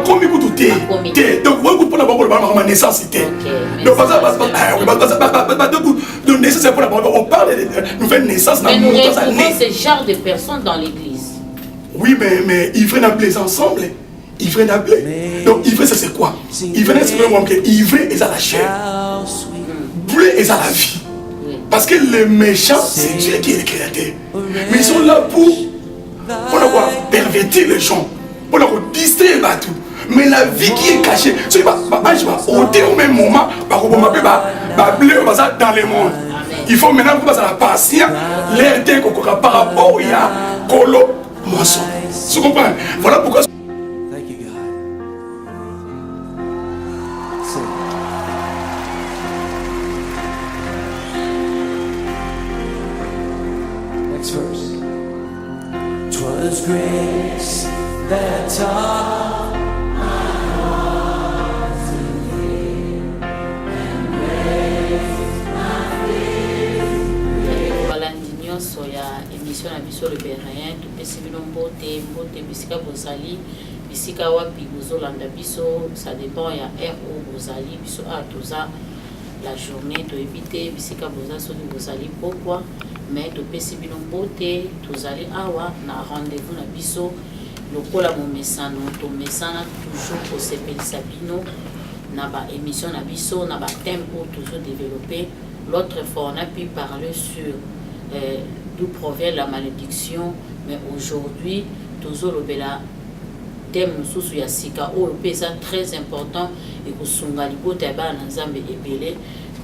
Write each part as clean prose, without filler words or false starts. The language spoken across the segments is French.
comme écoute t'es donc vous pour la bonne naissance c'était donc donc naissance pour la on parle de nouvelle naissance mais nous retrouvons ce genre de personnes dans l'église. Oui mais ivrer n'appelait ensemble ivrer n'appelait donc ivrer ça c'est quoi ivrer c'est vraiment que ivrer est à la chair bleu est à la vie parce que les méchants c'est Dieu qui est le créateur mais ils sont là pour avoir pervertir les gens pour leur distraire tout. Mais la vie qui est cachée, c'est pas au même moment, dans le monde. Il faut maintenant que vous la patience, l'air d'un coca par rapport au ya, colo, moisson. Vous comprenez? Voilà pourquoi. Next verse. 'Twas grace that taught my heart to live and raised my faith. Voilà, nyonso ya émission na biso le Bénin, tout pesi bino mbote bisika bozali, bisika wapi bozolanda biso, ça dépend ya heure où bozali, biso a toza la journée to éviter bisika boza soki bozali pourquoi mais to pesi bino mbote tozali awa na rendez-vous na biso lokola momesano to mesana toujours kosepelisa bino na ba émission na biso na ba thème pour toujours développer. L'autre fois on a pu parler sur d'où provient la malédiction, mais aujourd'hui toujours lobela thème mususu ya sika oyo pesa très important et kosunga libota ya bana nzambe ebele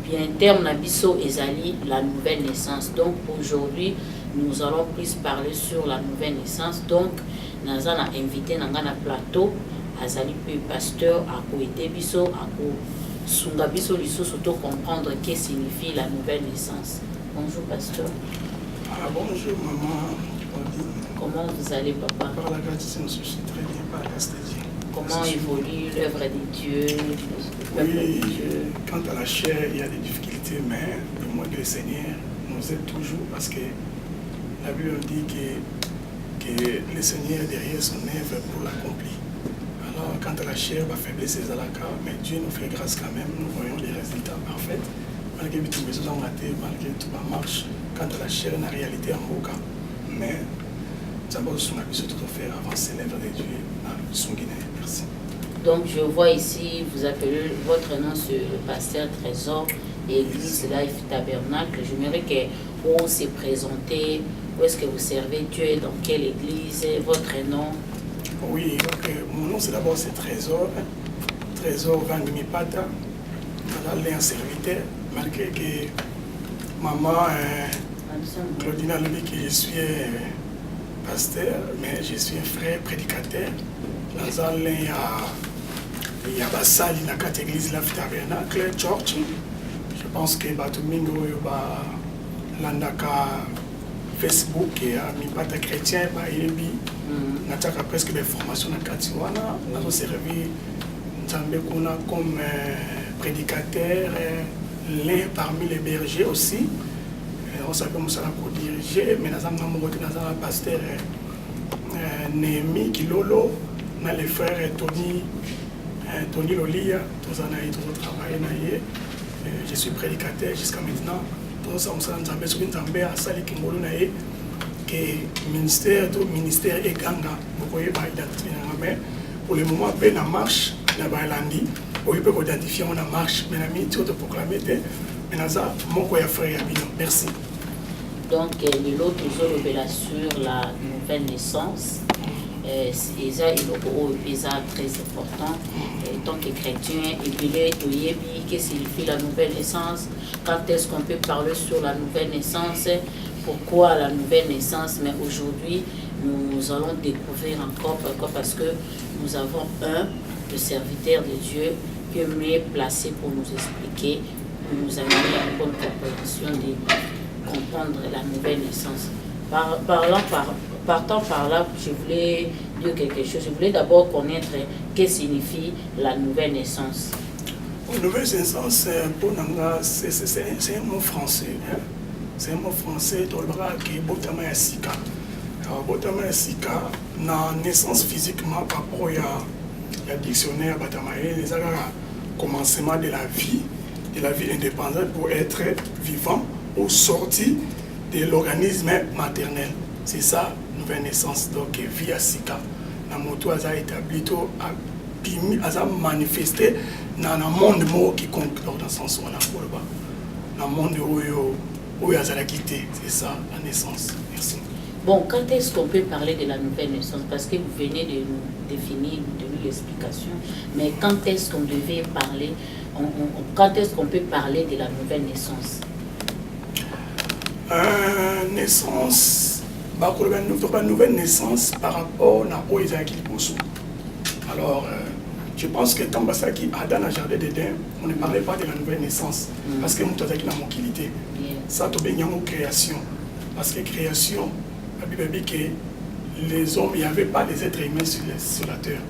bien terme na biso ezali la nouvelle naissance. Donc aujourd'hui nous allons plus parler sur la nouvelle naissance. Donc naza na invité na nga na plateau azali pe pasteur akoede biso akosunga biso lisusu to comprendre que signifie la nouvelle naissance. Bonjour pasteur. Bonjour maman. Comment vous allez papa? Par la grâce de Dieu, très bien par la grâce de Dieu. Comment évolue l'œuvre de Dieu? Oui, quant à la chair, il y a des difficultés, mais le mot du Seigneur nous aide toujours parce que la Bible dit que le Seigneur est derrière son œuvre pour l'accomplir. Alors, quant à la chair, ma faiblesse est à la carte, mais Dieu nous fait grâce quand même, nous voyons les résultats parfaits. Malgré tout les choses en raté, malgré tout marche, quant à la chair, la réalité en beau cas. Mais ça va aussi toujours faire avancer l'œuvre de Dieu dans son Guinée. Merci. Donc je vois ici, vous appelez votre nom sur le pasteur Trésor et Église Life Tabernacle. J'aimerais qu'on se présente, où est-ce que vous servez Dieu, dans quelle église, votre nom. Oui, donc, mon nom c'est d'abord Trésor. Trésor Vangmi Pata. Voilà, un serviteur, malgré que maman Claudina lui dit que je suis pasteur, mais je suis un frère prédicateur. Dans il y a Bassali, dans la église la Tabernacle, Church. Je pense que Batumingo, Landaka, Facebook, et mi pata chrétien, Bayebi, n'a presque des formations dans Katiwana. Nous avons servi comme prédicateur, l'un parmi les bergers aussi. On savait comment ça a dirigé, mais nous avons un pasteur Néhémie Kilolo, les frères Tony Lolia, tous ont travaillé. Je suis prédicateur jusqu'à maintenant. Tous ensemble, nous avons Sali Kingolo que ministère et Ganga, vous voyez, mais pour le moment, la marche, la Bailandi, on peut identifier la marche, mais la mission de proclamer, mais mon frère merci. Donc, l'autre toujours sur la nouvelle naissance. C'est très important. En tant que chrétien, qu'est-ce que signifie la nouvelle naissance? Quand est-ce qu'on peut parler sur la nouvelle naissance? Pourquoi la nouvelle naissance? Mais aujourd'hui, nous allons découvrir encore parce que nous avons le serviteur de Dieu qui est mieux placé pour nous expliquer, pour nous amener à une bonne compréhension de comprendre la nouvelle naissance. Partant par là, je voulais dire quelque chose. Je voulais d'abord connaître qu'est-ce que signifie la nouvelle naissance. La nouvelle naissance, pour Nanga, c'est un mot français. Hein? C'est un mot français, qui est Botama Sika. Alors, Botama Sika, na naissance physiquement, par rapport Il y a dictionnaire, Batamaye, les commencement de la vie indépendante pour être vivant ou sorti de l'organisme maternel. C'est ça, nouvelle naissance. Donc, vie à Sika. La moto a établi, a manifesté dans un monde qui compte dans ce sens. Dans le monde où il y a quitté. C'est ça, la naissance. Merci. Bon, quand est-ce qu'on peut parler de la nouvelle naissance? Parce que vous venez de nous définir, de nous l'explication. Mais quand est-ce qu'on devait parler, quand est-ce qu'on peut parler de la nouvelle naissance? Naissance, une nouvelle naissance par rapport à Oïsaki Bosso. Alors, je pense que dans Adam a jardin d'Éden, on ne parlait pas de la nouvelle naissance. Parce que nous avons une mobilité. Ça, c'est une création. Parce que création, la Bible dit que les hommes, il n'y avait pas des êtres humains sur la terre.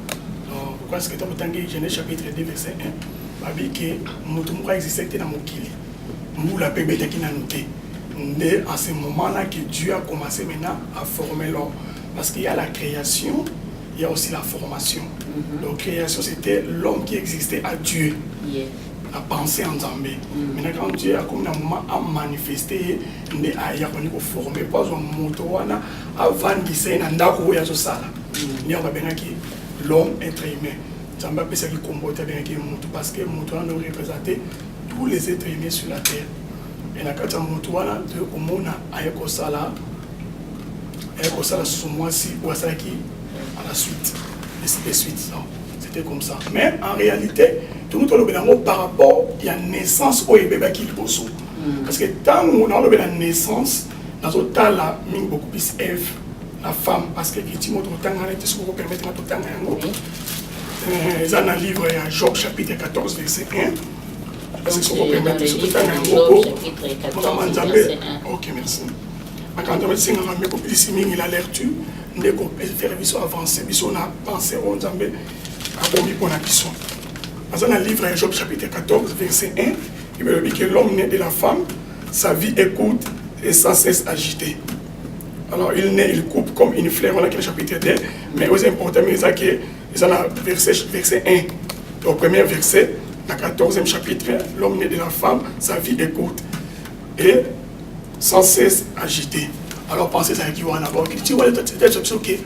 Alors, pourquoi est-ce que dans le Genèse chapitre 2, verset 1, il dit que nous existait dans mon kili. Nous, la Bible qui n'a noté. À ce moment-là que Dieu a commencé maintenant à former l'homme. Parce qu'il y a la création, il y a aussi la formation. Donc, création, c'était l'homme qui existait à Dieu. La pensée en Zambé. Maintenant, quand Dieu a comme un moment à manifester, il a formé pas un moto avant qu'il s'est un d'accord à ce sala. Il y a l'homme être humain. Zambé a pensé qu'il comporte bien qu'il moto parce que le moto nous représente tous les êtres humains sur la terre. Et dans le cas où tu as un sala ce mois-ci ou à la suite. Et c'est de suite. C'était comme ça. Mais en réalité, tout le monde par rapport à la naissance au bébé qui est beau. Parce que tant qu'on a la naissance, dans le temps, là, beaucoup plus Ève, la femme, parce que tu m'as dit ce qu'on permet de tout le temps. Dans le livre Job chapitre 14, verset 1. Parce que ce qu'on permet de tout le temps. Ok, merci. Quand on a a l'air tu, on peut faire avancer, on a pensé au Zambé, à bomber pour la mission. Dans le livre Job chapitre 14, verset 1, il me dit que l'homme né de la femme, sa vie écoute et sans cesse agitée. Alors il naît, il coupe comme une fleur, on a le chapitre 2, mais aussi important, c'est que verset 1, au premier verset, dans le 14e chapitre, l'homme né de la femme, sa vie écoute et sans cesse agité. Alors pensez à qui on a d'abord. Tu vois, ok.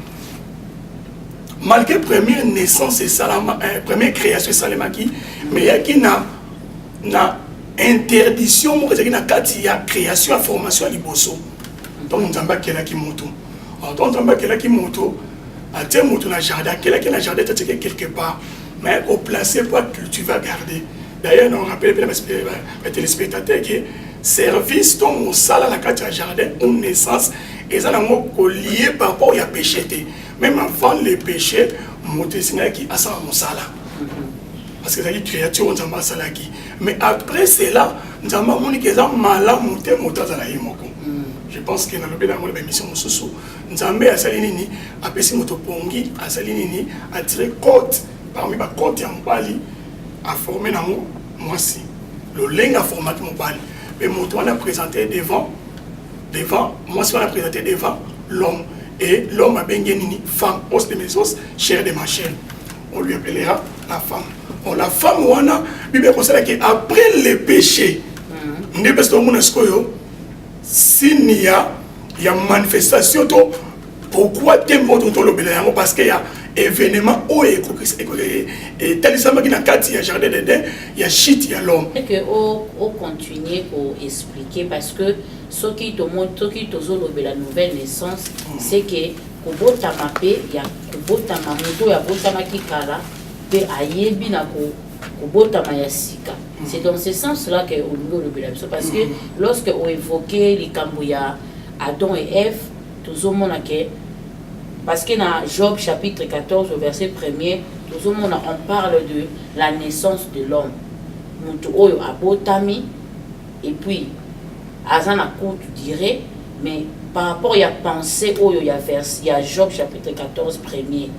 Malgré la première naissance, première création, mais il y a qui n'a interdiction, il y a création et formation à l'Iboso. Donc nous avons qui moto. Donc nous avons qui moto. À tel moto dans jardin, qui n'a jardin quelque part. Mais au placé pour tu vas garder. D'ailleurs, on rappelle les téléspectateurs que service dont on sale à la carte du jardin, une naissance, et ça n'a pas lié par rapport à péché. Même avant les péchés, on a qui a ça à mon sala. Parce que c'est une créature, on a ça qui. Mais après cela, nous avons dit que ça malin monté monté à la yimoko. Je pense que dans le bénin de l'émission nous avons à Salinini, à Pessi Motopongi, à Salinini, à tirer côte parmi les côtes en Bali, à former dans moi si. Le lingue a formé mon Bali. Mais on a présenté devant, moi on a présenté devant l'homme. Et l'homme a bien gagné femme, os de mes os, chair de ma chair. On lui appellera la femme. Bon, la femme, on a, Bible conseille qu'après les péchés, s'il y a manifestation, pourquoi parce qu'il y a événement où il y a talisman qui n'a qu'à dire jardin d'Éden, il y a shit, il y a l'homme. Et que on continue pour expliquer parce que ce qui te montre, ce qui te montre la nouvelle naissance, c'est que kubota mape ya kubota mamuto ya bota makikala pe ayebi na kubota mayasika. C'est dans ce sens-là que on veut le bénéfice parce que lorsque on évoquait les Kambuya, Adam et Ève, tout le monde a que parce que dans Job chapitre 14 au verset 1er, tout le monde on parle de la naissance de l'homme. Mutu oyo abotami et puis azana courte dirait mais par rapport à la pensée il y a Job chapitre 14 1er.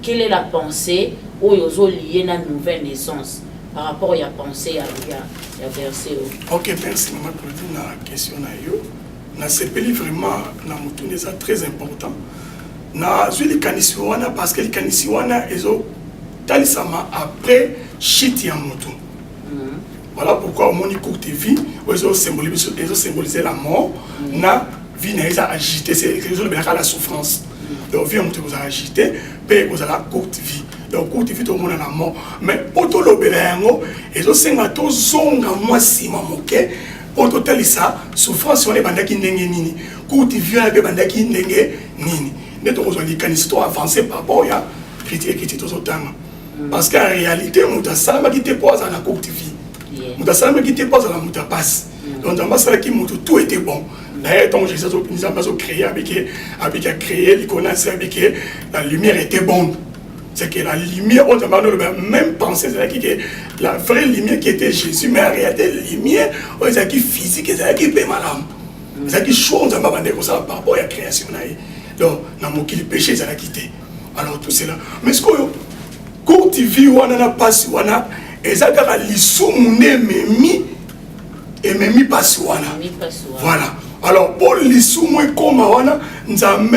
Quelle est la pensée où il y a lié à la nouvelle naissance par rapport à la pensée il y a verset. Ok, merci maman pour la question na yo. Na sepeli vraiment na mutu c'est très important. Na zui les kanisiwana parce que les kanisiwana ezo talisama après chute ya moto. Voilà pourquoi au monde courte vie, ils ont symbolisé la mort, na vie n'a pas agité, c'est la souffrance. Donc vie on vous a agité, puis vous avez la courte vie. Donc courte vie tout le monde a la mort. Mais pour tout le bénéfice, ils ont cinq matos zonga moi si mamoke. Pour tout ça, souffrance on est bandaki nenge nini, courte vie on est bandaki nenge nini. Mais donc on dit qu'une histoire avancée par rapport à critique qui est autant. Parce qu'en réalité, on a ça qui te pose à la courte vie. On a ça qui te pose à la mouta passe. Donc dans ça qui tout était bon. D'ailleurs, donc Jésus nous a créé avec créé l'iconance avec la lumière était bonne. C'est que la lumière, on a même pensé que la vraie lumière qui était Jésus, mais en réalité, la lumière, c'est qui physique, c'est qui peut malade. C'est qui chaud, on a demandé comme ça par rapport à la création. Donc, dans mon péché, ça l'a quitté. Alors tout cela. Mais ce que quand tu vis, on a pas si on a, et ça a l'issue, on est memi, et memi pas si on a. Voilà. Alors pour l'issue, moi comme on a, nous avons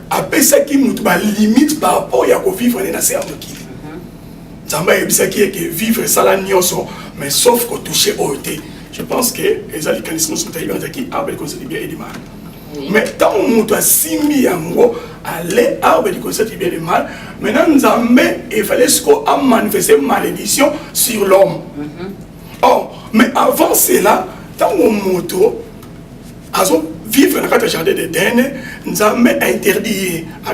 appelé ça qui nous limite par rapport à vivre dans la cerveau qui. Nous avons appelé ça qui est que vivre ça la nioso, mais sauf que toucher au thé. Je pense que les allicanismes sont arrivés qui avec le concept bien et du mal. Mais tant qu'on doit s'immiscer en gros, aller avec le concept bien et du mal, maintenant nous avons il fallait qu'on manifester malédiction sur l'homme. Or, mais avant cela, tant qu'on moto, vivre dans le jardin de Dene, nous avons interdit à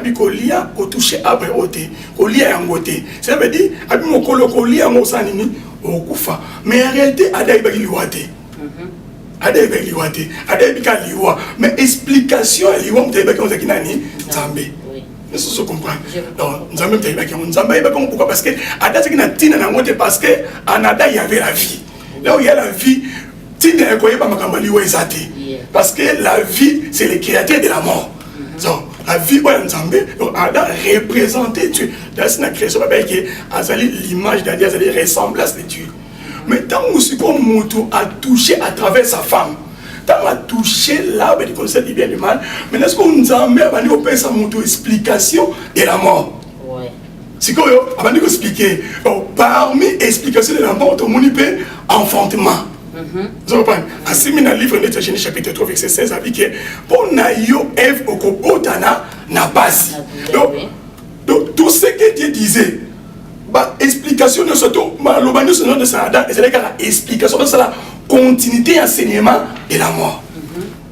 toucher après côté, au lien en côté. Ça veut dire à mon colocolia en sanini au kufa. Mais en réalité, à des liwate. À des liwate, à des liwa. Mais explication à liwa, vous avez dit nani Zambé. Nous se comprenons. Nous avons même Zambé pourquoi parce que à date qui n'a tina na ngote parce que en Ada il y avait la vie. Là où il y a la vie, tina ko yeba makambali wa ezate. Parce que la vie, c'est le créateur de la mort. Donc, la vie, donc Adam représentait Dieu. Dans la création, l'image d'Adieu, c'est la ressemblance de Dieu. Mais tant que a touché à travers sa femme, tant qu'on a touché l'arbre du concept du bien et du mal, maintenant, est-ce qu'on nous a mis à sa explication de la mort? C'est quoi, avant de vous expliquer, parmi l'explication de la mort, tout le monde peut enfantement. Vous comprenez? Ainsi, dans le livre de Genèse chapitre 3, verset 16, il dit que pour Naïo, Ève, Okobotana, n'a pas. Donc, tout ce que Dieu disait, explication de ce tout, l'obanu se nom de Adam, et c'est l'explication de la continuité enseignement de la mort.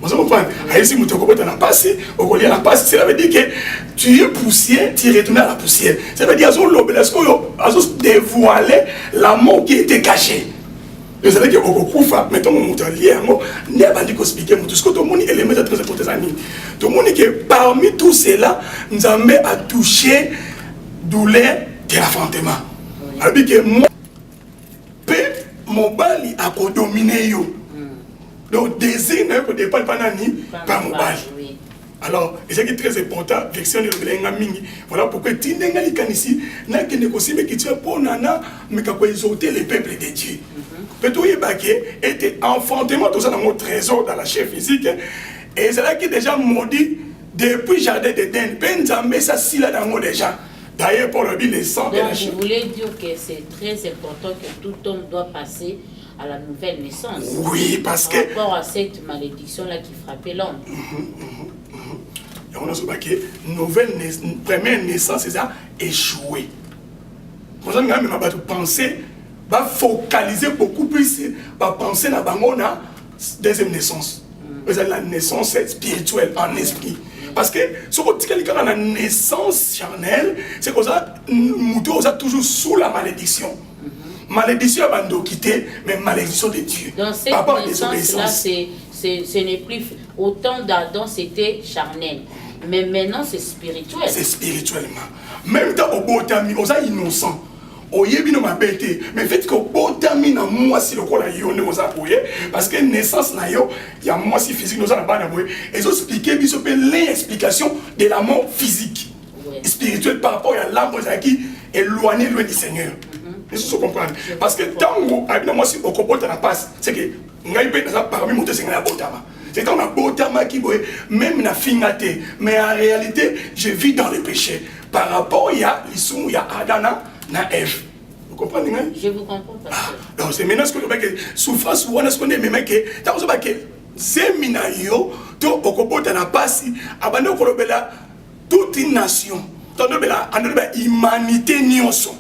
Vous comprenez? Ainsi, Okobotana n'a pas, Okolia n'a pas, cela veut dire que tu es poussière, tu retournes à la poussière. Ça veut dire que dévoiler la mort qui était cachée. Vous savez que Okufa, mettons mon lié à moi, n'est pas dit qu'on explique tout ce que tout le monde élément de très important. Tout le monde que parmi tout cela, nous avons à toucher douleur de l'affrontement. Alors que moi, mon bali a dominé yo. Donc désir n'est pas dépend pas nani par mon bali. Alors, c'est très important, version de l'Engamingi. Voilà pourquoi Tindengali Kanisi n'a que négocié, mais qui tient pour Nana, mais qui a exalté le peuple de Dieu. Petouye Baké était enfantement tout ça dans mon trésor dans la chair physique. Et c'est là qui est déjà maudit depuis le jardin d'Éden. Benzamé, ça si là dans mon déjà. D'ailleurs, pour le bien, les sangs de la chair. Vous voulez dire que c'est très important que tout homme doit passer à la nouvelle naissance. Oui, parce que. Par rapport à cette malédiction-là qui frappait l'homme. Et on a dit que première naissance, c'est ça, échoué. Pour ça, on a pensé, va focaliser beaucoup plus, va penser à la deuxième naissance. La naissance spirituelle, en esprit. Parce que ce que quelqu'un a la naissance charnelle, c'est que ça, nous sommes toujours sous la malédiction. Malédiction va nous quitter, mais malédiction de Dieu. Dans cette naissance-là, ce n'est plus autant d'Adam, c'était charnel. Mais maintenant, c'est spirituel. C'est spirituellement. Même dans le botami, on est innocent. On est bien ma bête. Mais fait que botami na moi si le corps a yonné aux appuyer parce que naissance na yo, il y a moi si physique nous a pas d'abouer. Et ils expliquer bien ce l'explication de la mort physique, spirituelle par rapport à l'âme qui est éloigné loin du Seigneur. Vous comprenez? Parce que tant que moi si au comporte la passe, c'est que ngai pe na parmi monter c'est na botama. C'est quand on a botama qui même na fingaté, mais en réalité, je vis dans le péché. Par rapport à l'issue, il y a Adana, na Ève. Vous comprenez? Je vous comprends, pasteur. Donc c'est maintenant ce que souffrance ou on a ce qu'on est même que tant que c'est minayo to okobota na pasi abande kolobela toute une nation. Donc l'humanité nyonso.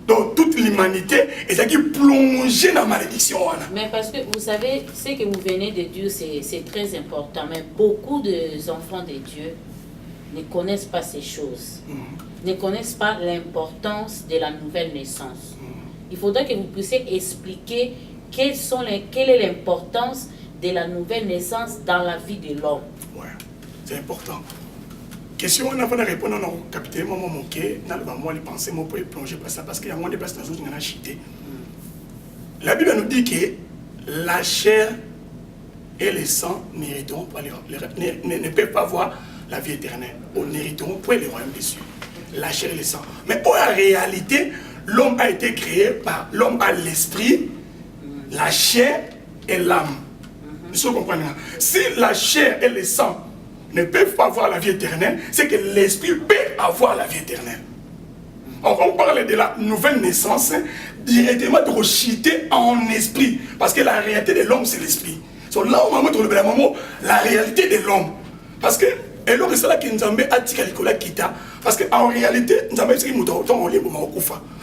Donc toute l'humanité est qui plongée dans la malédiction. Mais parce que vous savez, ce que vous venez de dire, c'est très important. Mais beaucoup d'enfants de Dieu ne connaissent pas ces choses. Ne connaissent pas l'importance de la nouvelle naissance. Il faudrait que vous puissiez expliquer quelle est l'importance de la nouvelle naissance dans la vie de l'homme. Ouais, c'est important. Question, on a pas répondre à nos capitaine, maman moqué, n'a pas moi les pensées, moi pour plonger par ça parce qu'il y a moins de place dans une chité. La Bible nous dit que la chair et le sang n'hériteront pas ne peuvent pas voir la vie éternelle. On n'hériteront pas les royaumes des cieux. La chair et le sang. Mais en réalité, l'homme a été créé par l'homme a l'esprit, la chair et l'âme. Vous comprenez? Si la chair et le sang ne peuvent pas avoir la vie éternelle, c'est que l'esprit peut avoir la vie éternelle. On parle de la nouvelle naissance directement de rechuter en esprit. Parce que la réalité de l'homme, c'est l'esprit. So, là, on va mettre la réalité de l'homme. Parce que, et là, c'est là que nous avons dit parce qu'en réalité, nous avons dit que nous avons dit que nous avons dit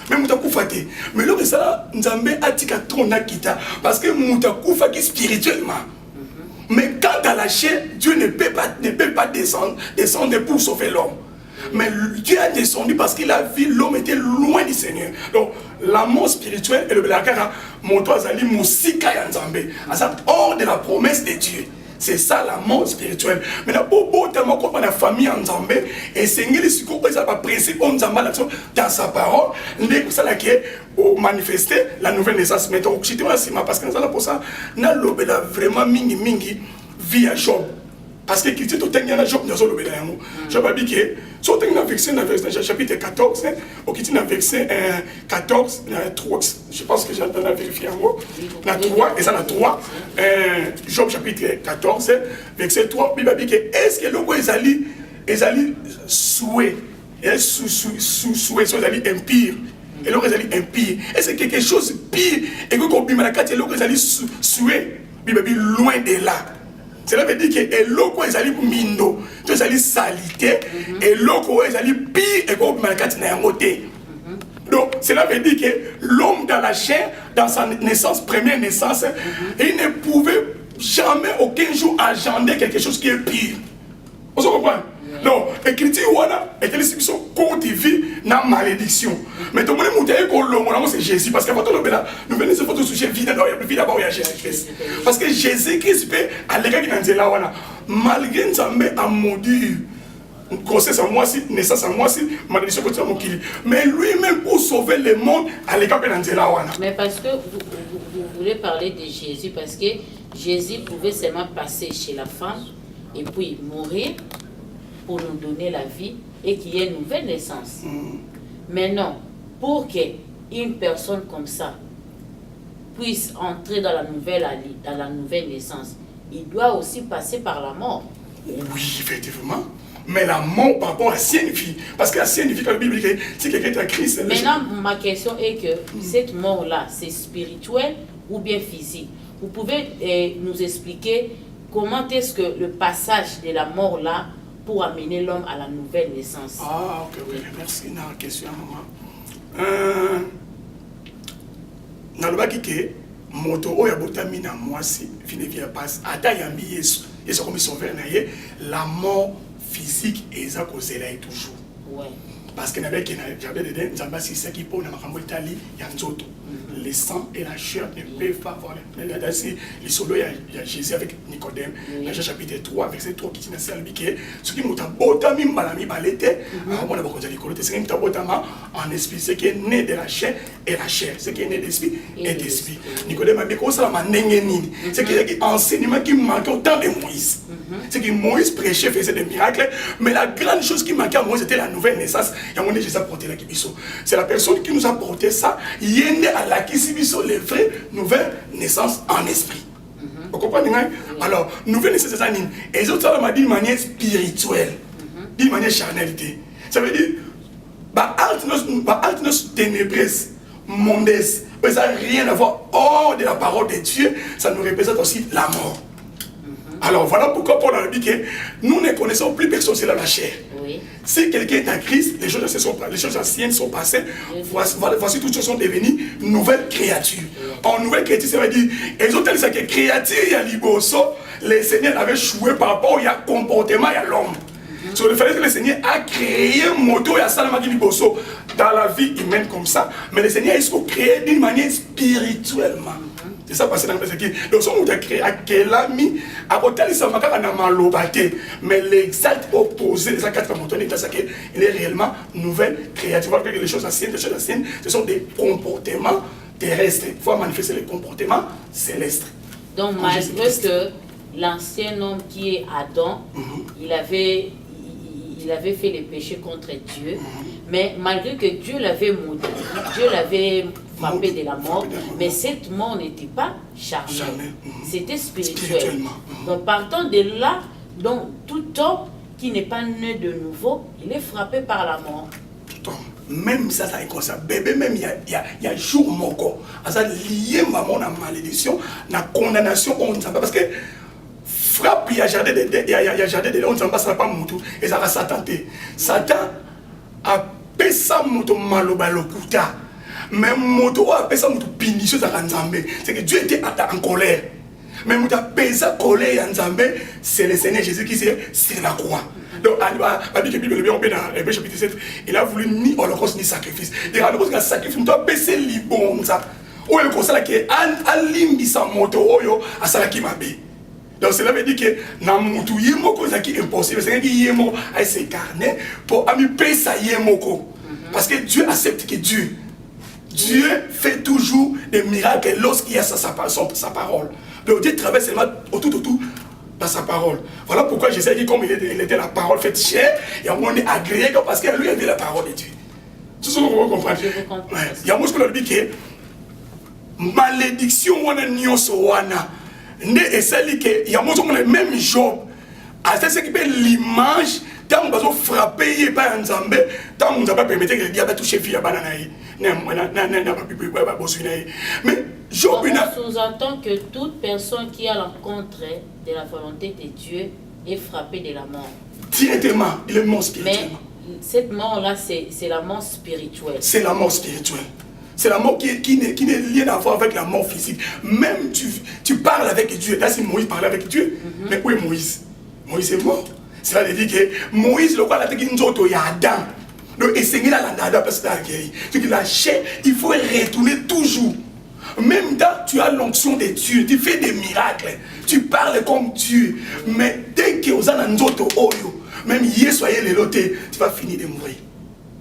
mais nous avons dit mais là, c'est là nous avons dit que parce que nous avons dit spirituellement. Mais quant à la chair, Dieu ne peut pas descendre pour sauver l'homme. Mais Dieu a descendu parce qu'il a vu l'homme était loin du Seigneur. Donc, la mort spirituelle et le blacard, mon toit zali musika yanzambe, hors de la promesse de Dieu. C'est ça la mort spirituelle. Mais pour tellement qu'on a la famille en Zambé, et c'est un principe dans sa parole, c'est ça qui est manifester la nouvelle naissance. Mais donc, parce que nous allons pour ça, nous avons vraiment mingi via Job. Parce que qui dit tout le temps, Job nous avons le Job a dit que, sur le verset chapitre 14, ou qui dit dans le verset 14, 3, je pense que j'ai vérifié en haut, dans 3, et ça dans 3, Job chapitre 14, verset 3, il a dit que est-ce que l'eau est allé souhait, est allé impire, et l'eau est allé impire, est-ce que quelque chose de pire, et que quand il a dit l'eau est allé souhait, il a dit loin de là. Cela veut dire que l'eau est allé mindo, tout allé salité, et l'eau est allé pire, et qu'on m'a dit n'a moté. Donc, cela veut dire que l'homme dans la chair, dans sa naissance, première naissance, il ne pouvait jamais, aucun jour, agender quelque chose qui est pire. Vous comprenez? Donc, l'écriture, était les situations courtes de vie, dans malédiction. Mais tout le monde est c'est Jésus. Parce qu'avant tout, nous venons de se soucier vie d'abord, il y a Jésus-Christ. Parce que Jésus-Christ peut aller là, malgré nous a maudit. Grossesse en moi, naissance en moi, malédiction contre mon kili. Mais lui-même, pour sauver le monde, à l'écart de là. Mais parce que vous voulez parler de Jésus, parce que Jésus pouvait seulement passer chez la femme et puis mourir pour nous donner la vie et qu'il y ait une nouvelle naissance. Mais non, pour qu'une personne comme ça puisse entrer dans la nouvelle naissance, il doit aussi passer par la mort. Oui, effectivement. Mais la mort par rapport à l'ancienne vie. Parce que l'ancienne vie, quand la Bible dit, c'est quelqu'un qui est en Christ. Maintenant, ma question est que cette mort-là, c'est spirituel ou bien physique? Vous pouvez nous expliquer comment est-ce que le passage de la mort-là pour amener l'homme à la nouvelle naissance? Ah, ok, oui. Merci. Dans la question, maman. Dans le bas qui moto oya botami na mwasi vine via passe ata yambi yesu yesu comme son verre la mort physique est à cause là toujours. Ouais. Parce que j'avais des gens qui sont qui pour la maman Italie yanzoto. Les sang et la chair ne peuvent pas avoir les solos il y a Jésus avec Nicodème dans Jean chapitre 3 verset 3 qui dit dans Salbique ce qui m'a botami malami balete on a beaucoup de l'école c'est qui m'a botama en esprit ce qui est né de la chair et la chair ce qui est né d'esprit et d'esprit. Nicodème a dit que ça m'a nengeni c'est qui enseignement qui manquait au temps de Moïse. C'est que Moïse prêchait, faisait des miracles, mais la grande chose qui manquait à Moïse c'était la nouvelle naissance. Et à mon Jésus a porté la Kibiso. C'est la personne qui nous a porté ça. Yende à la Kibiso, les vraies nouvelles naissances en esprit. Vous comprenez? Alors, nouvelle naissance en esprit. Et les autres, ça m'a dit d'une manière spirituelle, d'une manière charnalité. Ça veut dire, Altnos ténébreuse, mondaise, mais ça n'a rien à voir hors de la parole de Dieu, ça nous représente aussi la mort. Alors voilà pourquoi Paul a dit que nous ne connaissons plus personne, c'est la chair. Oui. Si quelqu'un est en Christ, les choses anciennes sont passées, voici toutes choses sont devenues nouvelles créatures. En nouvelle créature, ça veut dire, ils ont dit que créature, il y a liboso, le Seigneur avait joué par rapport au comportement de l'homme. Sur le fait que le Seigneur a créé un moto et a salamaki liboso dans la vie humaine comme ça, mais le Seigneur a créé d'une manière spirituellement. C'est ça parce que donc on a créé à quel ami à côté de ça mais l'exact opposé de sa quatre montants il est réellement nouvelle créature. Que les choses anciennes, ce sont des comportements terrestres. Il faut manifester les comportements célestes. Donc malgré que l'ancien homme qui est Adam, il avait fait les péchés contre Dieu, mais malgré que Dieu l'avait maudit, Dieu l'avait frappé de la mort, mais cette mort n'était pas charnelle, c'était spirituel. Donc partant de là, donc, tout homme qui n'est pas né de nouveau, il est frappé par la mort. Même ça est comme ça. Bébé, même il y a jour moko. Ça lié maman à malédiction, la condamnation, on ne sait pas parce que frappe, il y a jardin de on ne sait pas, ça n'a pas moutou. Et ça va Satan. Satan a pesa moutou malobalokuta. Mais moto a pesa moutou punition à Nzambé. C'est que Dieu était en colère. Mais moutou a pesa colère à Nzambé, c'est le Seigneur Jésus qui c'est la croix. Donc, il a voulu ni holocauste ni sacrifice. Il a voulu sacrifice, il doit baisser les bons. Ou il conseille que Alimbi sa moto, à Salaki Mabé. Donc, cela veut dire que Namutu Yemoko, c'est impossible. C'est que Yemo a s'incarné pour amiper sa Yemoko. Parce que Dieu accepte que Dieu fait toujours des miracles lorsqu'il y a sa parole. Donc, Dieu travaille seulement autour dans sa parole. Voilà pourquoi Jésus dit comme il était la parole faite chair, et on est agréé parce que lui avait la parole de Dieu. C'est ce que vous comprenez. Il y a un mot qui dit que malédiction wana nyoso wana ne esali que il y a un mot même Job à ce qui fait l'image tant on va frapper par Nzambe tant on va pas permettre que le diable touche fille à bananaï mais Job sous-entend que toute personne qui est à l'encontre de la volonté de Dieu est frappée de la mort. Directement, il est mort spirituellement. Mais cette mort-là, c'est la mort spirituelle. C'est la mort spirituelle. C'est la mort qui n'est rien à voir avec la mort physique. Même tu parles avec Dieu. Là, si Moïse parlait avec Dieu, mais où est Moïse? Moïse est mort. C'est-à-dire que Moïse, le roi, il y a Adam. Donc, essayer la landada parce que la chair, il faut retourner toujours. Même quand tu as l'onction de Dieu, tu fais des miracles, tu parles comme Dieu. Mais dès que vous avez un autre oyo, même hier soyez les lotés, tu vas finir de mourir.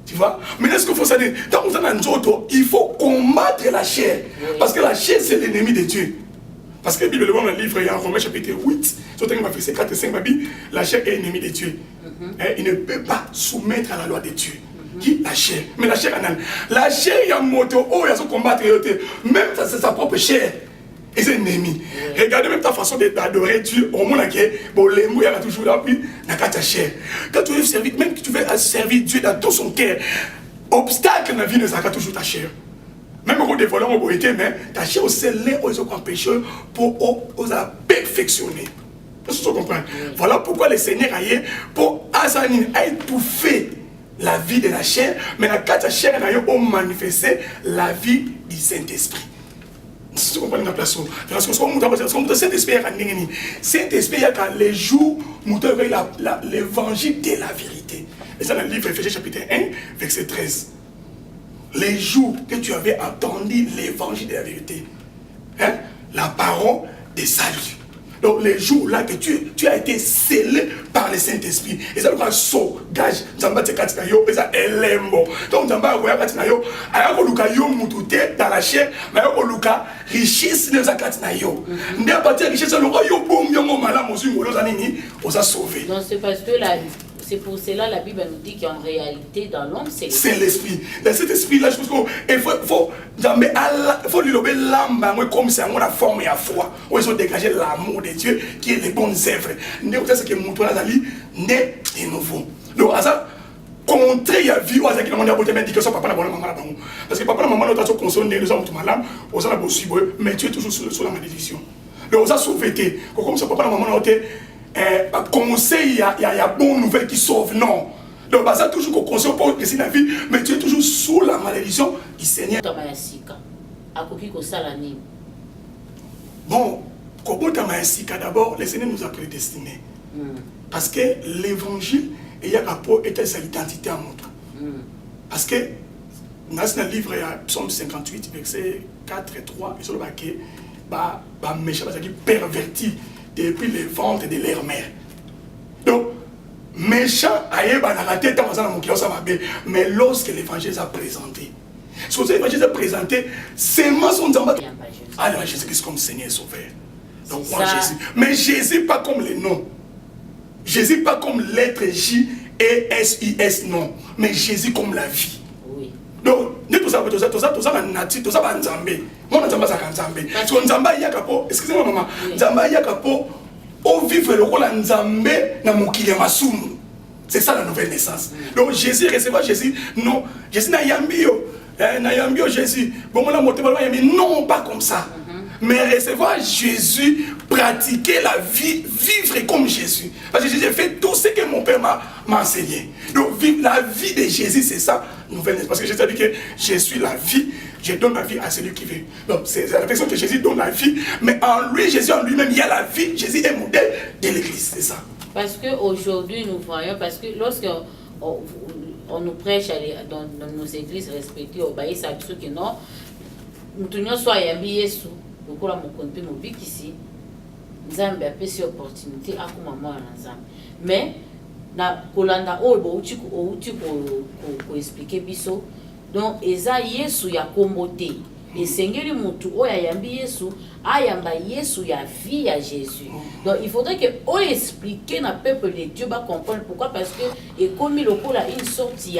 Tu vois? Mais est-ce qu'il faut ça dire? Quand vous avez un autre, il faut combattre la chair. Parce que la chair, c'est l'ennemi de Dieu. Parce que la Bible, le livre, il y a en Romains chapitre 8, surtout que verset 4 et 5, la chair est l'ennemi de Dieu. Il ne peut pas soumettre à la loi de Dieu. Qui? La chair. Mais la chair, la chair, il y a un moto, il y a ce combattre, même ça, c'est sa propre chair. Et c'est ennemi. Regardez même ta façon d'adorer Dieu. Au moment où les mots, il y a toujours là, puis dans ta chair. Quand tu veux servir, même que tu veux servir Dieu dans tout son cœur, obstacle dans la vie ne sera toujours ta chair. Même quand tu es volant, mais ta chair aussi, c'est là où ils ont empêché pour perfectionner. Vous comprenez? Voilà pourquoi le Seigneur a eu pour étouffer la vie de la chair, mais la carte chair a manifesté la vie du Saint-Esprit. Si vous comprenez la place, parce que le Saint-Esprit Saint-Esprit a les jours où l'évangile de la vérité. Et ça dans le livre Éphésiens chapitre 1, verset 13. Les jours que tu avais entendu l'évangile de la vérité, hein, la parole des saluts. Donc les jours là que tu as été scellé par le Saint-Esprit. Et ça nous a so gage. Nzamba te katina yo, et ça elembo. Donc Nzamba a katina yo, aya ko luka yo mutute dans la chair, mais aya ko luka richesse ne za katina yo. Ndé à partir richesse le yo bom yo mala mosu ngolo zanini, on a sauvé. Donc c'est parce que c'est pour cela la Bible nous dit qu'en réalité dans l'homme c'est l'esprit. Dans cet esprit-là, je pense qu'il faut lui lever l'âme comme c'est la forme et la foi. Où ils ont dégagé l'amour de Dieu qui est les bonnes œuvres. C'est ce que mon toit né de nouveau. Donc, ça, contrer la vie, parce que papa et maman, parce que papa et maman ont consommé les hommes malades, aux gens possible, mais tu es toujours sous la malédiction. Donc, ça sauvé, comme ça, papa et maman ont été conseil, il y a bonne nouvelle qui sauve, non. Donc, ça toujours qu'on conseille pour que c'est la vie, mais tu es toujours sous la malédiction du Seigneur. Bon, d'abord, le Seigneur nous a prédestinés. Parce que l'évangile, il y a rapport avec sa identité à notre. Parce que dans le livre, Psaume 58, verset 4 et 3, il y a un méchant qui perverti depuis le ventre de leur mère. Donc, méchant, mais lorsque l'évangile est présenté, si l'évangile est présenté, c'est moi son Zamba. Alors Jésus-Christ comme Seigneur et Sauveur. Donc moi Jésus. Mais Jésus pas comme les noms. Jésus pas comme lettre J et S-I-S, non. Mais Jésus comme la vie. Oui. Donc, tout ça, la nature, tout ça, c'est Nzambé. Moi, Nzamba, c'est Nzambé. Parce que Nzamba, il y a capo. Excusez-moi, maman. Nzamba, il y a capo. Au vivre le rôle Nzambé, na mokile masumu. C'est ça la nouvelle naissance. Donc, Jésus recevra Jésus. Non, Jésus n'a yambio. N'a yambio Jésus. Bon, la montée, non, pas comme ça. Mais recevoir Jésus, pratiquer la vie, vivre comme Jésus. Parce que Jésus a fait tout ce que mon Père m'a enseigné. Donc vivre la vie de Jésus, c'est ça, nouvelle naissance. Parce que Jésus a dit que je suis la vie, je donne la vie à celui qui veut. Donc c'est la personne que Jésus donne la vie, mais en lui, Jésus en lui-même, il y a la vie. Jésus est modèle de l'Église, c'est ça. Parce qu'aujourd'hui, nous voyons, parce que lorsque on nous prêche dans nos églises respectives, au Baïs, ça veut dire que non, nous sommes habillés sous. Donc là, mon compte mobile ici, Nzambe a fait cette opportunité à comment moi Nzambe. Mais na kolanda obo uti ko expliquer biso. Donc eza Yesu ya kombote. Et Seigneur mutu oya yambi Yesu, ayamba Yesu ya vie à Jésus. Donc il faudrait que on expliquer na peuple de Dieu va comprendre pourquoi, parce que et comme il a une sorte il y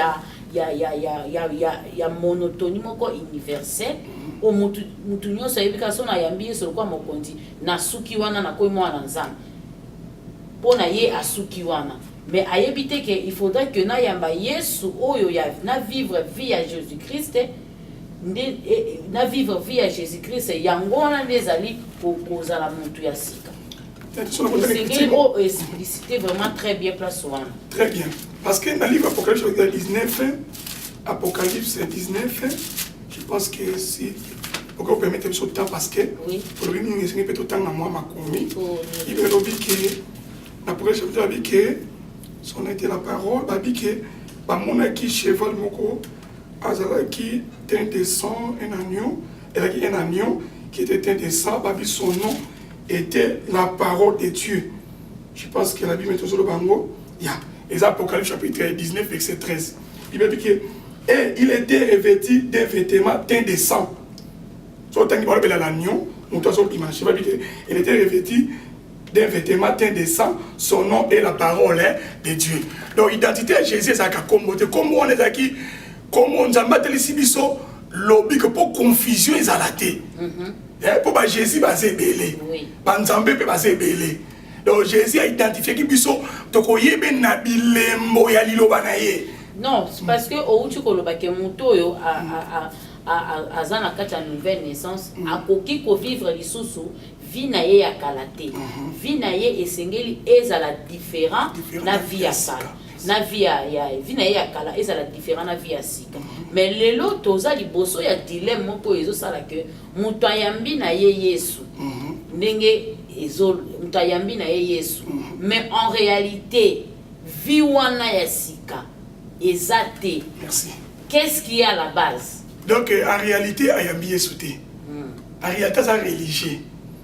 a monotonie moko universelle. O mutu nyonso ayebika so na yambi Yesu lokwa mokonzi na suki wana na koyi mwana Nzambe pona ye asuki wana, mais ayebite que il faudrait que na yamba Yesu oyo ya na vivre vie à Jésus-Christ, na vivre vie à Jésus-Christ yango wana ndezali kozala mutu ya sika. C'est o explicité vraiment très bien place wana. Très bien, parce que dans le livre Apocalypse 19 je pense que si vous permettez ce temps, parce que pour le moment, il y a tout le temps dans moi, ma commis. Il veut dire que la première chose, c'est que son été la parole, c'est que mon qui cheval moko, qui teint de sang, un agneau, et un agneau qui était teint de sang, son nom était la parole de Dieu. Je pense que la Bible est toujours le bango. Il y a les Apocalypse chapitre 19, verset 13. Il veut dire que et il était revêtu d'un vêtement teint de sang. Il était revêtu d'un vêtement teint de sang. Son nom est la parole de Dieu. Donc l'identité de Jésus, c'est comme on est aquí, comme on a battu les biso, lobby que pour confusion ils allaient. Pour Jésus va se belé. Banzambe peut se belé. Donc Jésus a identifié qui biso tokoye ben nabile moya lilo banaye. Non, c'est parce que au tu kolobake mutoyo a zana kata nouvelle naissance a koki ko vivre lisusu vie na ye ya kalate. Vie na ye esengeli ezala différent na vie ya sala. Na vie ya vie na ye ya kala ezala différent na vie ya sika. Mais lelo toza liboso ya dilemme moko ezo sala que muto ayambi na ye Yesu. Ndenge ezo muto ayambi na ye Yesu. Mais en réalité vie wana ya sika. Exacté. Merci. Qu'est-ce qu'il y a à la base? Donc, en réalité, il y a bien sauté. En réalité, c'est religieux.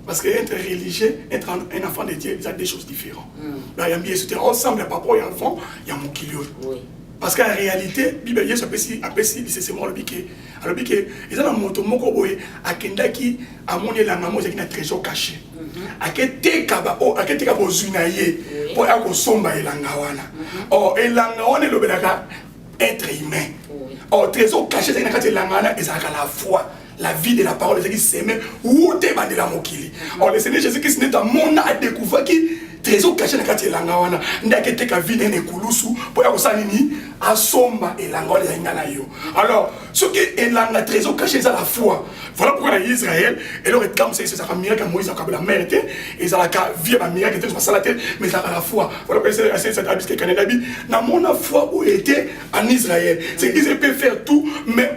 Parce qu'être religieux, être un enfant de Dieu, c'est des choses différentes. Il y a bien sauté. Ensemble, papa et enfant, il y a mon kilo. Parce qu'en réalité, Bible Dieu s'appelle c'est moi le biquet. Alors biquet, ils ont un moto moko boy à kendaki à mon élanga moi c'est un trésor caché. À kete kaba o à kete kaba zunaye pour ako somba élanga wana. Oh élanga wana le belaka être humain. Oh trésor caché c'est quand élanga na ezaka la foi. La vie de la parole, c'est qui s'aime ou te bandela mokili. Oh le Seigneur Jésus Christ n'est pas mon a découvert qui trésor caché na kati elanga wana ndake teka vie nene kulusu po ya kosala nini asomba elanga wana ya ngana yo. Alors ce qui elanga trésor caché c'est la foi. Voilà pourquoi en Israël et leur comme c'est ça miracle Moïse a la mère était et ça la vie ba miracle était sur la tête mais ça la foi. Voilà pourquoi c'est cette habit que Canada bi na mon foi où était en Israël. C'est qu'ils peuvent faire tout mais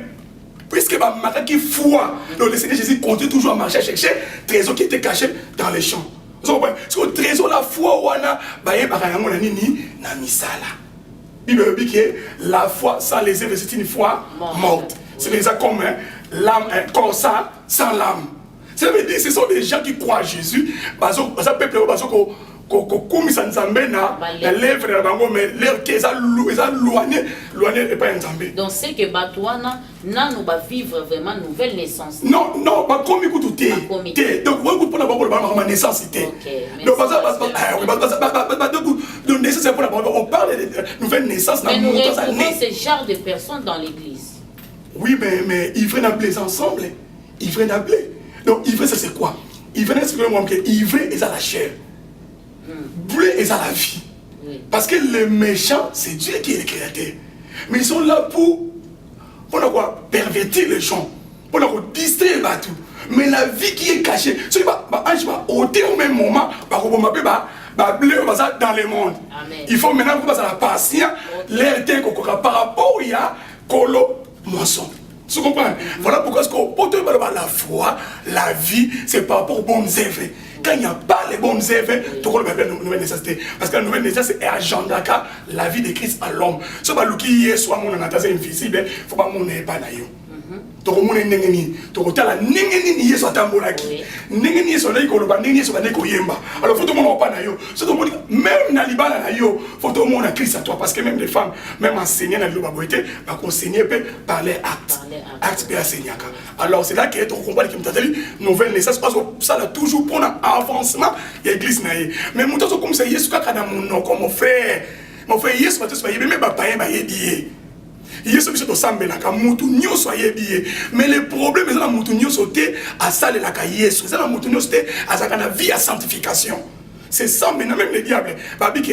puisque ma mère qui foi le Seigneur Jésus continue toujours à marcher à chercher trésor qui était caché dans les champs. Parce que le trésor la foi wana ba ye ba yango na nini na misala. Bible dit que la foi sans les œuvres c'est une foi morte. C'est déjà comme l'âme, un corps sans l'âme. Ça veut dire que ce sont des gens qui croient à Jésus. Ça peut être comme ça nous amène à l'œuvre de la bango, mais leur qui est loigné pas un. Donc c'est que Batouana n'a pas vivre vraiment nouvelle naissance. Non, non, pas comme écoute tout est. Donc on écoute pour la bango la naissance c'était. Donc donc naissance c'est pour la bango. On parle de nouvelle naissance. Mais nous retrouvons ce genre de personnes dans l'église. Oui, mais ivre n'a blé ensemble. Ivre n'a blé. Donc ivre ça c'est quoi? Ivre c'est que ivre est à la chair. Blé est à la vie. Parce que les méchants, c'est Dieu qui est le créateur. Mais ils sont là pour quoi? Pervertir les gens. Pour distraire tout. Mais la vie qui est cachée, c'est pas ôter au même moment, dans le monde. Amen. Il faut maintenant passer à la patience, par rapport à Kolo moisson. Tu comprends? Voilà pourquoi la foi, la vie, c'est par rapport aux bonnes œuvres. Quand il n'y a pas les bonnes œuvres, tu vois la nouvelle naissance. Parce que la nouvelle naissance, c'est agenda la vie de Christ à l'homme. Si tu es soit mon anatas invisible, il ne faut pas mon pas naïo. Donc mon nengeni, donc la nengeni ni soit tambolaki. Nengeni soit là koloba, nengeni soit là koyemba. Alors faut tout le monde pas naïo. C'est tout le monde même na libana naïo, faut tout le monde à Christ à toi parce que même les femmes, même enseigner dans le baboité, va conseiller peut parler acte peut enseigner. Alors c'est là que tu comprends que m'tali nouvelle naissance parce que ça là toujours pour un avancement l'église naïe. Mais mon temps comme ça Yesu kaka na mon nom comme mon frère Yesu va te soyez même pas païen ba yébié. Yesu biso to sambelaka mutu nyonso ayebi mais le problème est dans mutu nyonso te asalelaka Yesu c'est dans mutu nyonso te azaka na vie à sanctification. C'est ça maintenant même le diable babi que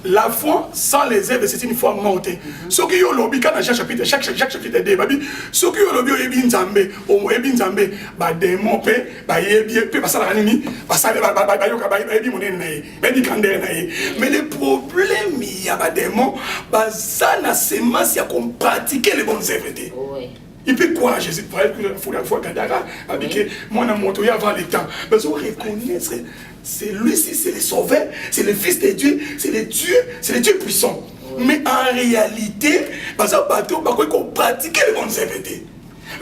la foi sans les œuvres c'est une foi morte. Ce qui yo lobi kana chapitre chaque chapitre 2 babi ce qui yo lobi yebi nzambe o yebi nzambe ba démon pe ba yebi pe basala nini basala ba yoka ba yebi monene na ye ba di kandere na ye. Mais le problème il y a ba démon ba ça na semence ya qu'on pratiquer les bonnes œuvres. Il peut croire Jésus pour être la foi Gadara avec mon amour il y avant le temps. Mais on reconnaît c'est lui-ci, c'est le sauveur, c'est le fils de Dieu, c'est le Dieu puissant. Mais en réalité, parce que qu'on pratique les bonnes œuvres.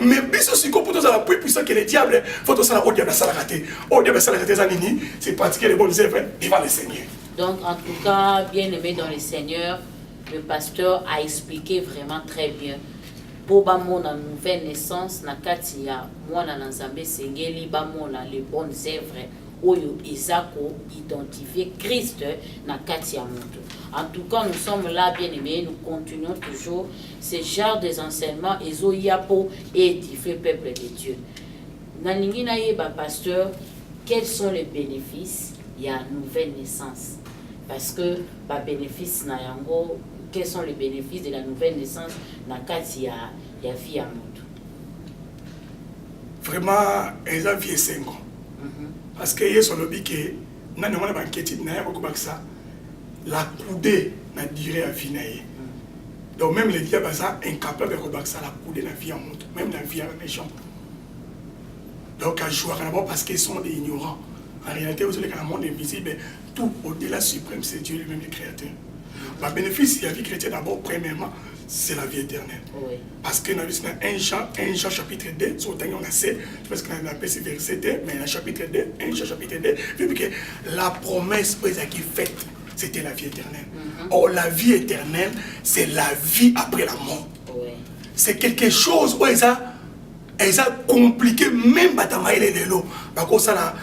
Mais bis aussi pour tous la plus puissant que le diable, faut tout ça au diable ça la rater. Au diable ça la rater zanini, c'est pratiquer les bonnes œuvres devant le Seigneur. Donc en tout cas, bien aimé dans le Seigneur, le pasteur a expliqué vraiment très bien. Boba mona nouvelle naissance na kati ya mwana na Nzambe sengeli ba mona les bonnes œuvres oyo ezako identifier Christ na kati ya moto. En tout cas, nous sommes là bien aimés, nous continuons toujours ce genre des enseignements ezoya pour édifier le peuple de Dieu. Nalingi na yeba pasteur, quels sont les bénéfices il y a nouvelle naissance? Parce que ba bénéfice na yango, quels sont les bénéfices de la nouvelle naissance na kati ya vie ya moto? Vraiment, ils ont vie 5 ans. Parce que Yesu lobi que na demande banquette na ya ko ça la coudée na durée à vie na. Donc même les diables ça incapable de combattre ça la coudée na vie en monde même la vie avec les gens. Donc à jouer d'abord parce qu'ils sont des ignorants. En réalité vous savez que le monde invisible tout au-delà suprême c'est Dieu lui-même le créateur. Le bénéfice de la vie chrétienne d'abord premièrement c'est la vie éternelle. Oui. Parce que dans 1 Jean chapitre 2, on a 7, parce qu'on a appelé ce verset 2, mais dans chapitre 2, 1 Jean chapitre 2, vu que la promesse qui est faite, c'était la vie éternelle. Or, la vie éternelle, c'est la vie après la mort. Oui. C'est quelque chose où ils ont compliqué, même dans les lots. Parce que ça,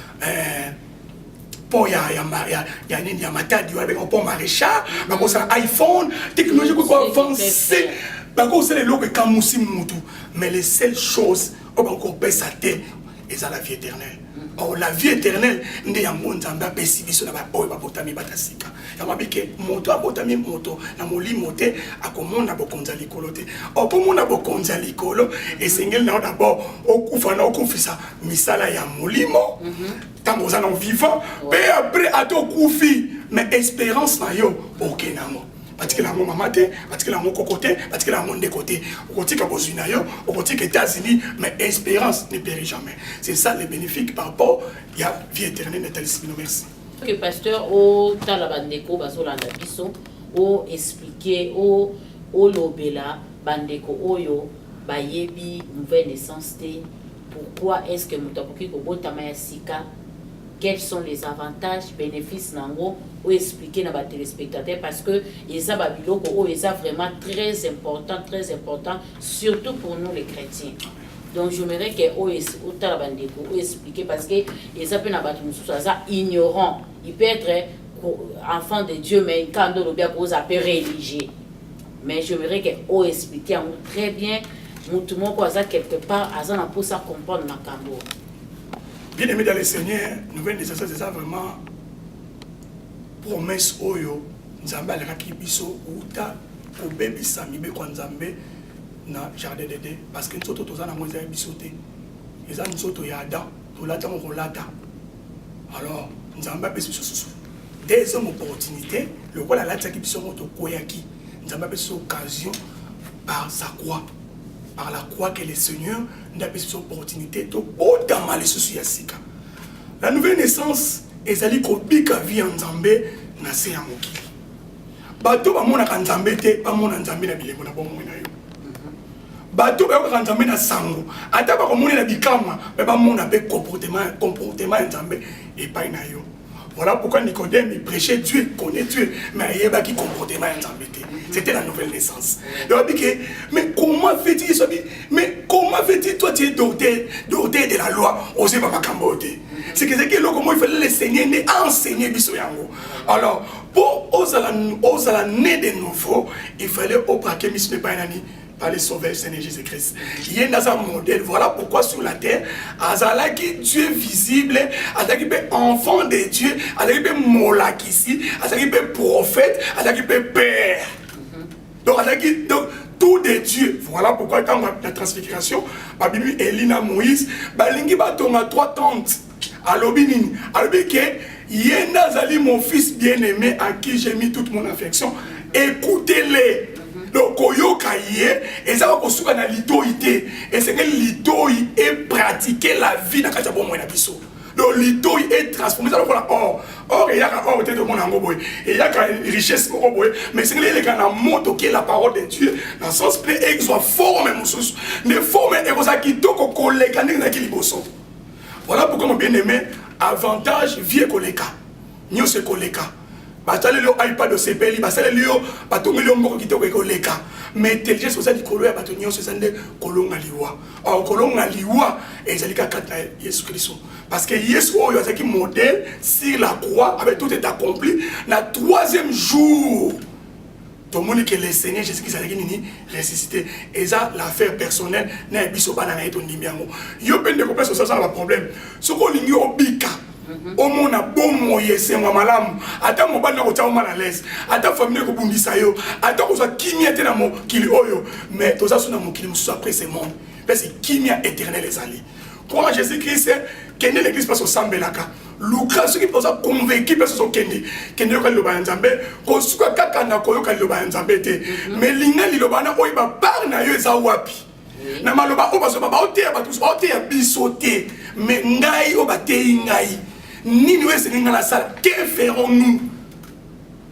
pour il y a matadi avec un pont maréchal, parce que iPhone, technologie quoi avancée, parce que c'est les lots que quand mutu, mais les seules choses où on peut sa terre, c'est la vie éternelle. Oh, la vie éternelle, nde yango nzamba pesi biso na ba oyo babotami batasika. Yamabike moto abotami moto na molimo te akomona bokonza likolo te. Opomona bokonza likolo esengeli na d'abord okufa na okufisa misala ya molimo. Tango za na vivant, pe après atokufi mais espérance na yo okenamo. Parce que la mon maman te, parce que la mon cocoté, parce que la mon décoté. Au côté Kabozinayo, au côté États-Unis, mais espérance ne périt jamais. C'est ça le bénéfique par rapport à la vie éternelle de Talismino. Merci. Ok, pasteur, au Talabandeko, Bazolanda Biso, au expliquer, au Lobela, Bandeko, Oyo, Bayebi, nouvelle naissance, pourquoi est-ce que Moutapoki Kobotama Sika? Quels sont les avantages, bénéfices nango ou expliquer à nos téléspectateurs parce que ils ont vraiment très important, surtout pour nous les chrétiens. Donc j'aimerais que ou expliquer parce que ils ont ignorant. Il peut être enfant de Dieu mais quand on bien cause appel religieux. Mais j'aimerais que ou expliquer très bien tout le monde quelque part azana pour ça comprendre na kambo. Bien aimé dans le Seigneur, nouvelle naissance, c'est ça vraiment promesse oyo nzambe alaki biso uta kobebisa mibeko nzambe na jardin d'Éden parce que nzoto toza na moza biso te eza nzoto ya Adam tolata mo kolata alors nzambe apesi biso susu deuxième opportunité le roi alataki biso moto koyaki nzambe apesi occasion par sa croix. Par la croix que le Seigneur nous a donné cette opportunité de autant les soucis à Sika. La nouvelle naissance est allée kobika vie en Zambé na se ya mokili. Bato ba mona kan Zambé te ba mona Zambé na bilembo na bomo na yo. Bato ba kan Zambé na sango ata ba komona na bikama ba mona be comportement Zambé et pas na yo. Voilà pourquoi Nicodème il prêchait Dieu, connaît Dieu, mais il y a qui comportement Zambé. C'était la nouvelle naissance. Mais comment fait-il ça? Mais comment fait-il toi tu es doté de la loi? Osez pas camboter. C'est que comment il fallait l'enseigner, enseigner biso yango. Alors pour oser la né de nouveau, il fallait au braquer mis pas nani par le Sauveur Seigneur Jésus-Christ. Il y a un modèle. Voilà pourquoi sur la terre, Azalaki Dieu visible, Azalaki enfant de Dieu, Azalaki molakisi, Azalaki prophète, Azalaki père. Donc tout de Dieu. Voilà pourquoi dans la transfiguration, la Bible Elina Moïse, balingi batonga 3 tentes. Alobini, alobike, yenda zali mon fils bien-aimé à qui j'ai mis toute mon affection. Écoutez-les. Donc koyoka yé, et ça va construire na litoïté. Et c'est que litoï est pratiquer la vie dans kati bon na biso. Donc litoï est transformé ça voilà or il y a or tête de mon angoboy et il y a richesse ngoboy mais c'est que les gars na moto qui est la parole de Dieu dans sens plein et soit forme mususu ne forme et vous a kitoko koleka na kiliboso. Voilà pourquoi mon bien-aimé avantage vie koleka. Nyo se koleka. Batale le iPad de CPL, batale le batongi le mboko kitoko koleka. Mais intelligence ça di kolo ya batonyo se sande kolonga liwa. Or kolonga liwa ezalika kata Yesu Christ. Parce que Yesu oyo azaki modèle sur la croix avec tout est accompli na 3e jour. Tout le monde que le Seigneur Jésus-Christ a ressuscité. Et ça, l'affaire personnelle, n'a pas biso banana et ton nimbiango. Yo pende ko pesa ça le problème. Ce qu'on ignore bika. Au monde a bon moyen c'est moi malam. Ata mo bana ko taw mal à l'aise. Ata famille ko bundisa yo. Ata ko so kimia te na mo kili oyo. Mais tout ça sous na mo kili musu après ce monde. Parce que kimia éternel les alliés. Quand Jésus-Christ kende l'église passe au sambelaka. Lucas ceux qui sont convaincus parce que kende yo kali ba nzambe ko suka kaka na ko yo kali ba nzambe te. Mais linga li lobana oyo ba par na yo eza wapi. Na maloba o baso ba ote ba tous ote ya bisoté. Mais ngai o ba te ngai. Nini wese ninga la salle, que ferons-nous?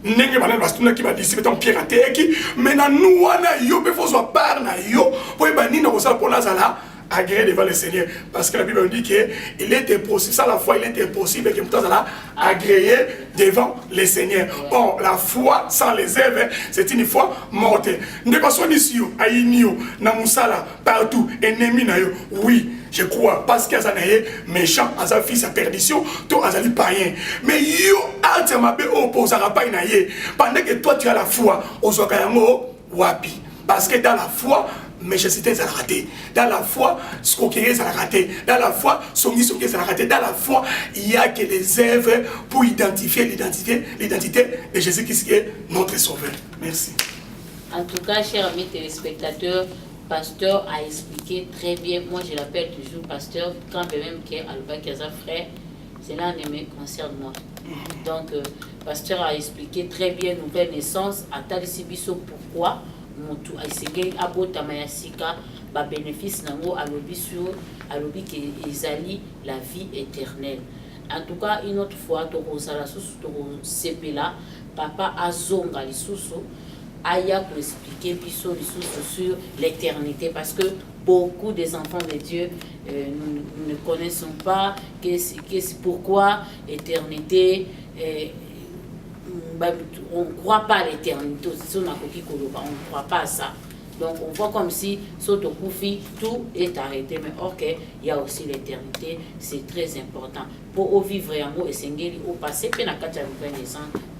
Nenge bana bastuna ki ba disciple ton Pierre ateki, mais na nous wana yo pe faut soit par na yo, pour ba nina ko sala pour la sala agréé devant le Seigneur parce que la Bible dit que il était possible ça la foi il était possible que tout ça agréé devant le Seigneur. Or la foi sans les œuvres c'est une foi morte. Ne pas soit ici aïnio na musala partout ennemi na yo. Oui, je crois parce que Azanaye méchant à sa fils à perdition, toi Azali païen. Mais yo altamabe opposera pas naye pendant que toi tu as la foi au Zokayango wapi. Parce que dans la foi, méchanceté, ça l'a raté. Dans la foi, scoquerie, ça l'a raté. Dans la foi, somni, ça l'a raté. Dans la foi, il n'y a que les œuvres pour identifier l'identité de Jésus-Christ qui est notre Sauveur. Merci. En tout cas, chers amis téléspectateurs, pasteur a expliqué très bien. Moi, je l'appelle toujours pasteur, quand même qu'il y a Alba Kaza frère, cela ne me concerne moi. Donc, pasteur a expliqué très bien nouvelle naissance, à Talisibiso pourquoi, Motu Aïsegei Abota Mayasika, ba bénéfice nango alobisu, alobi que ezali la vie éternelle. En tout cas, une autre fois, Torosala Susu, Sepela, Papa Azonga Lisusu, Aya pour expliquer Biso sur l'éternité, parce que beaucoup des enfants de Dieu nous ne connaissons pas pourquoi l'éternité. On ne croit pas à l'éternité, on ne croit pas à ça. Donc on voit comme si Sotokoufi, tout est arrêté, mais ok, il y a aussi l'éternité, c'est très important. Pour vivre en haut et s'engagner au passé, puis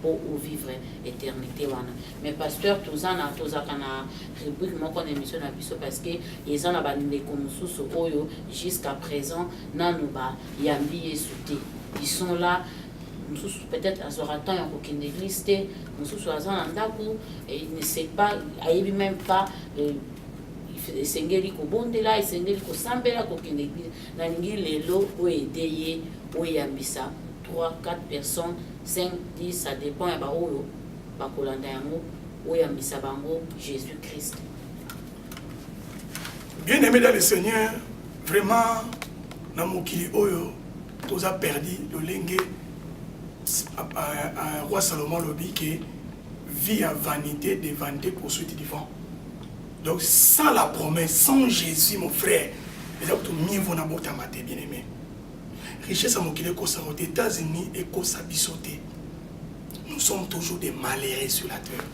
pour vivre l'éternité. Mais pasteur, tout ça, on a rubrique mon émission parce que les gens jusqu'à présent, ils sont là. Peut-être à Zoraton, il y a aucune église, et il ne sait pas, il ne même pas, il s'engage au bon de là, il s'engage au Sambela, aucune église. Il y a les lots où il y a 3, 4 personnes, 5, 10, ça dépend, il y a Jésus-Christ. Bien aimé dans le Seigneur, vraiment, dans mon kili oyo, tout a perdu le lingue. Un roi Salomon lobby qui vit à vanité, des vanités, poursuite du vent. Donc sans la promesse, sans Jésus, mon frère, les autres mieux vont avoir ta maté, bien aimé. Richesse à mon kilé, aux États-Unis et qu'au Sabisoté. Nous sommes toujours des malheureux sur la terre.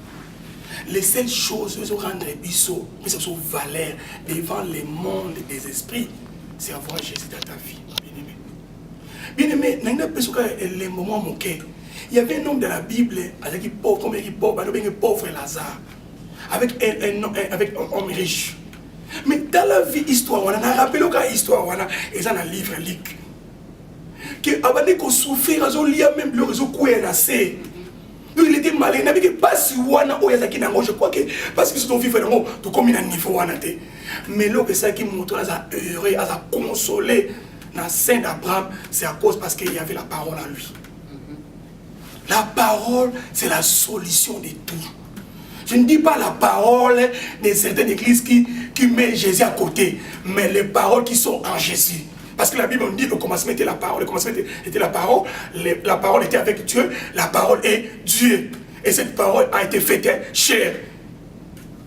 Les seules choses qui rendre biso, mais ça sont valeur devant le monde des esprits, c'est avoir Jésus dans ta vie. Bien aimé, il y avait un homme de la Bible, avec pauvre Lazare, avec un homme riche. Mais dans la vie, histoire, on a rappelé que l'histoire, et ça, un livre, que avant de souffrir, il y a même le réseau qui est assez. Donc il était malin, il n'avait pas si je crois que parce que c'est ton vivre, tout comme il a un niveau. Mais là, c'est ça qui montre, à heureux, à consoler. Dans le sein d'Abraham, c'est à cause parce qu'il y avait la parole en lui. La parole, c'est la solution de tout. Je ne dis pas la parole de certaines églises qui mettent Jésus à côté, mais les paroles qui sont en Jésus. Parce que la Bible dit que le commencement était la parole, le commencement était la parole, la parole était avec Dieu, la parole est Dieu. Et cette parole a été faite chère,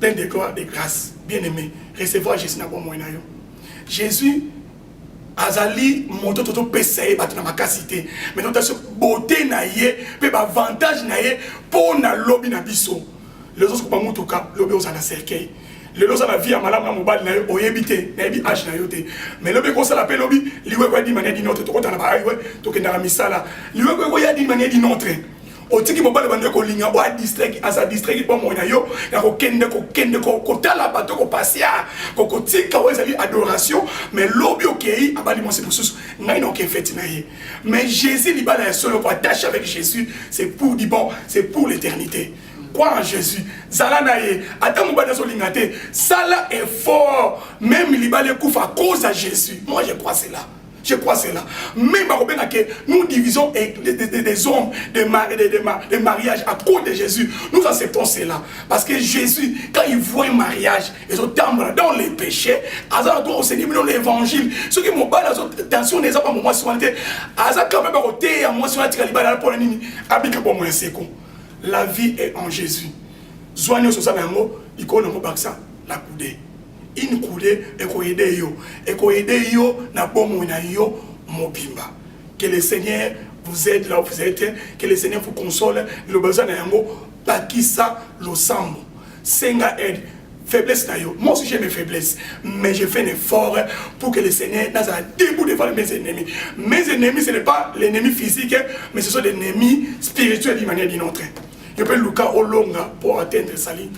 pleine de gloire, de grâce. Bien aimé, recevoir Jésus n'a pas moyen. Jésus, Azali, mon toto pessaye, battu na makasité. Mais notre beauté naïe, peut avantage naïe, pour na lobby na biso. Les autres pas moutouka, lobby aux ana cercueil. Les autres la vie à malam na mobile naïe, oyebité, naïe H naïote. Mais lobby qu'on s'appelle l'appel lobby, liwe quoi dit manière d'une autre, tout na ba ouais, tout que na misala. Liwe quoi ya dit manière d'une autre. Otiki mobile bande ko linga o district asa district bon moya yo na ko kende ko tala bato ko pasia ko tika o ezali adoration mais lobi okei abali mo c'est pour sous ngai no ke fête naie mais Jésus li bala solo pour attacher avec Jésus c'est pour du bon c'est pour l'éternité. Croire en Jésus zala naie ata mobile so lingate sala est fort même li bala kufa à cause de Jésus. Moi je crois cela. Je crois cela. Même nous divisons des hommes, des mariages à cause de Jésus. Nous acceptons cela. Parce que Jésus, quand il voit un mariage, ils ont dans les péchés, au Seigneur, dans l'évangile. Ceux qui m'ont pas attention, les hommes, moi, la vie est en Jésus. Zoignons sur ça, il connaît la coudée. Une coudée et yo na bomo na yo mobimba. Que le Seigneur vous aide là où vous êtes, que le Seigneur vous console, le besoin na yango bakisa lo sambo. Senga aide faiblesse na yo. Moi aussi j'ai mes faiblesses, mais je fais un effort pour que le Seigneur n'a pas debout devant mes ennemis. Mes ennemis ce n'est pas l'ennemi physique, mais ce sont des ennemis spirituels d'une manière d'une autre. Je peux Lucas Olonga pour atteindre Sali.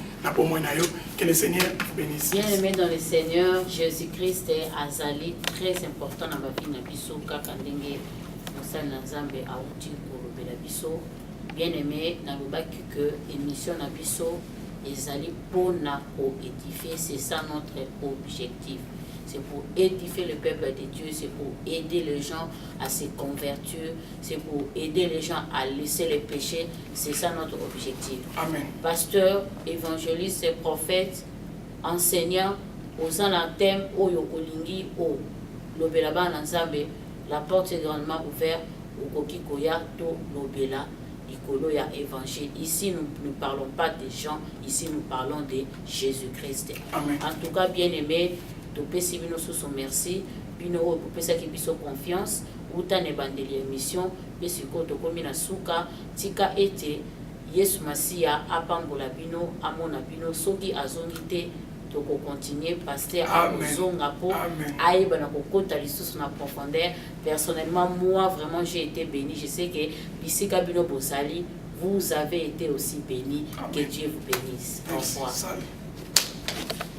Que le Seigneur vous bénisse. Bien-aimé dans le Seigneur, Jésus-Christ est Azali très important dans ma vie. Nabiso kakandenge mosali na Nzambe auti kolobela biso. Bien-aimé dans le bac que émission Nabiso ezali pona ko édifier, c'est ça notre objectif. C'est pour édifier le peuple de Dieu, c'est pour aider les gens à se convertir, c'est pour aider les gens à laisser les péchés. C'est ça notre objectif. Amen. Pasteur, évangéliste, prophète, enseignant, aux thème, au yokolingi, au lobelaba nanzambe, la porte est grandement ouverte, au kokikoya, to lobela, ikolo ya évangile. Ici, nous ne parlons pas des gens, ici, nous parlons de Jésus-Christ. Amen. En tout cas, bien aimé, topesi bino susu merci bino oyo kopesaki biso confiance uta ne bandeli émission mpe sikoyo tokomi na suka tika ete Yesu Masiya apambola bino amona bino soki azongi te tokokontinue pasteur akozonga po ayeba na kokota lisusu na profondeur. Personnellement moi vraiment j'ai été béni, je sais que bisika bino bozali vous avez été aussi béni. Que Dieu vous bénisse. Au revoir.